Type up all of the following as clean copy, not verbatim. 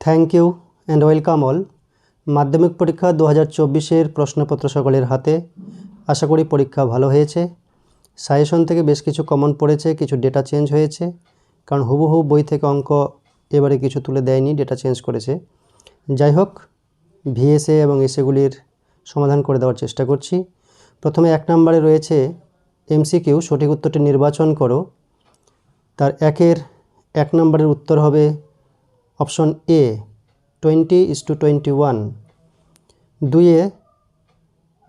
Thank you and welcome all. মাধ্যমিক পরীক্ষা 2024-এর প্রশ্নপত্র সকলের হাতে। আশা করি পরীক্ষা ভালো হয়েছে। সাজেশন থেকে বেশ কিছু কমন পড়েছে, কিছু ডেটা চেঞ্জ হয়েছে, কারণ হুবহু বই থেকে অঙ্ক এবারে কিছু তুলে দেয়নি, ডেটা চেঞ্জ করেছে। যাই হোক, ভিএসএ এবং এসএগুলির সমাধান করে দেওয়ার চেষ্টা করছি। প্রথমে 1 নম্বরে রয়েছে এমসিকিউ, সঠিক উত্তরটি নির্বাচন করো। তার 1 নম্বরের উত্তর হবে অপশন এ 20:21।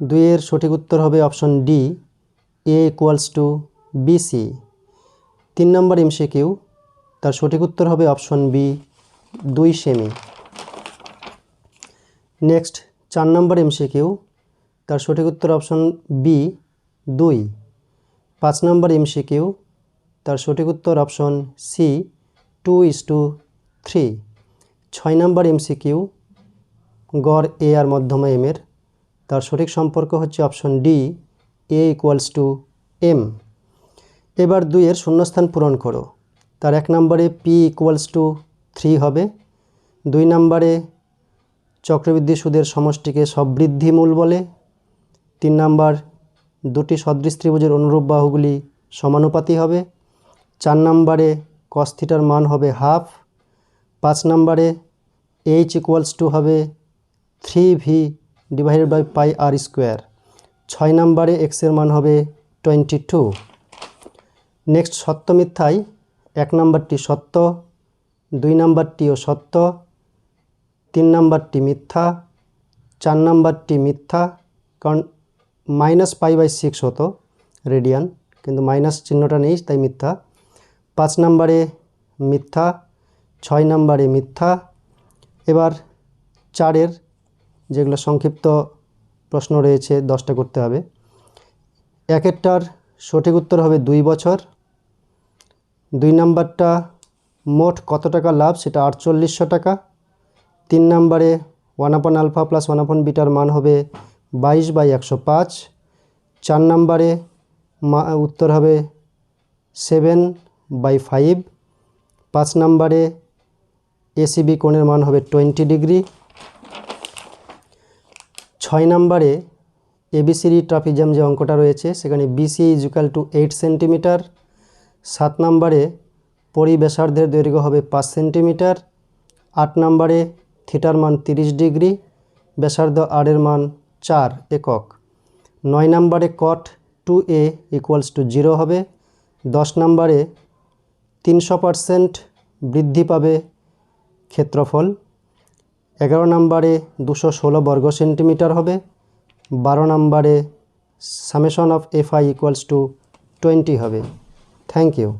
2 এর সঠিক উত্তর হবে option D A = BC। 3 number MCQ, তার সঠিক উত্তর হবে অপশন বি 2 সেমি। নেক্সট 4 নম্বর এমসিকিউ, তার সঠিক উত্তর অপশন বি 2। 5 নম্বর এমসিকিউ, তার সঠিক উত্তর অপশন সি 2:3। 6 নম্বর এমসিকিউ, গড় এ আর মধ্যমা এম এর, তার সঠিক সম্পর্ক হচ্ছে অপশন ডি A = M। এবার 2 এর শূন্যস্থান পূরণ করো। তার 1 নম্বরে P = 3 হবে। 2 নম্বরে চক্রবৃদ্ধি সুদের সমষ্টিকে সবৃদ্ধি মূল বলে। 3 নম্বর, দুটি সদৃশ ত্রিভুজের অনুরূপ বাহুগুলি সমানুপাতী হবে। 4 নম্বরে cos থিটার মান হবে হাফ। 5 নম্বরে H = হবে 3V/πr²। 6 নম্বরে x এর মান হবে 22। নেক্সট সত্য মিথ্যায় 1 নম্বরটি সত্য, 2 নম্বরটিও সত্য, 3 নম্বরটি মিথ্যা, 4 নম্বরটি মিথ্যা, কারণ -π/6 হতো রেডিয়ান, কিন্তু মাইনাস চিহ্নটা নেই তাই মিথ্যা। 5 নম্বরে মিথ্যা, 6 নম্বরে মিথ্যা। এবার 4-এর যেগুলো সংক্ষিপ্ত প্রশ্ন রয়েছে 10টা করতে হবে। 1-এরটার সঠিক উত্তর হবে 2 বছর। 2 নম্বরটা মোট কত টাকা লাভ, সেটা 4800 টাকা। 3 নম্বরে 1/α + 1/β মান হবে 22/105। 4 নম্বরে উত্তর হবে 7/5। 5 নম্বরে ACB কোণের মান হবে 20 ডিগ্রি। 6 নম্বরে ABCD ট্রাপিজাম যে অঙ্কটা রয়েছে সেখানে BC = 8 সেন্টিমিটার। 7 নম্বরে পরিব্যাসার্ধের দৈর্ঘ্য হবে 5 সেন্টিমিটার। 8 নম্বরে থিটার মান 30 ডিগ্রি, ব্যাসার্ধ r এর মান 4 একক। 9 নম্বরে cot 2A = 0 হবে। 10 নম্বরে 300% বৃদ্ধি পাবে ক্ষেত্রফল। 11 নম্বরে 216 বর্গ সেন্টিমিটার হবে। 12 নম্বরে summation of Fi = 20 হবে। Thank you.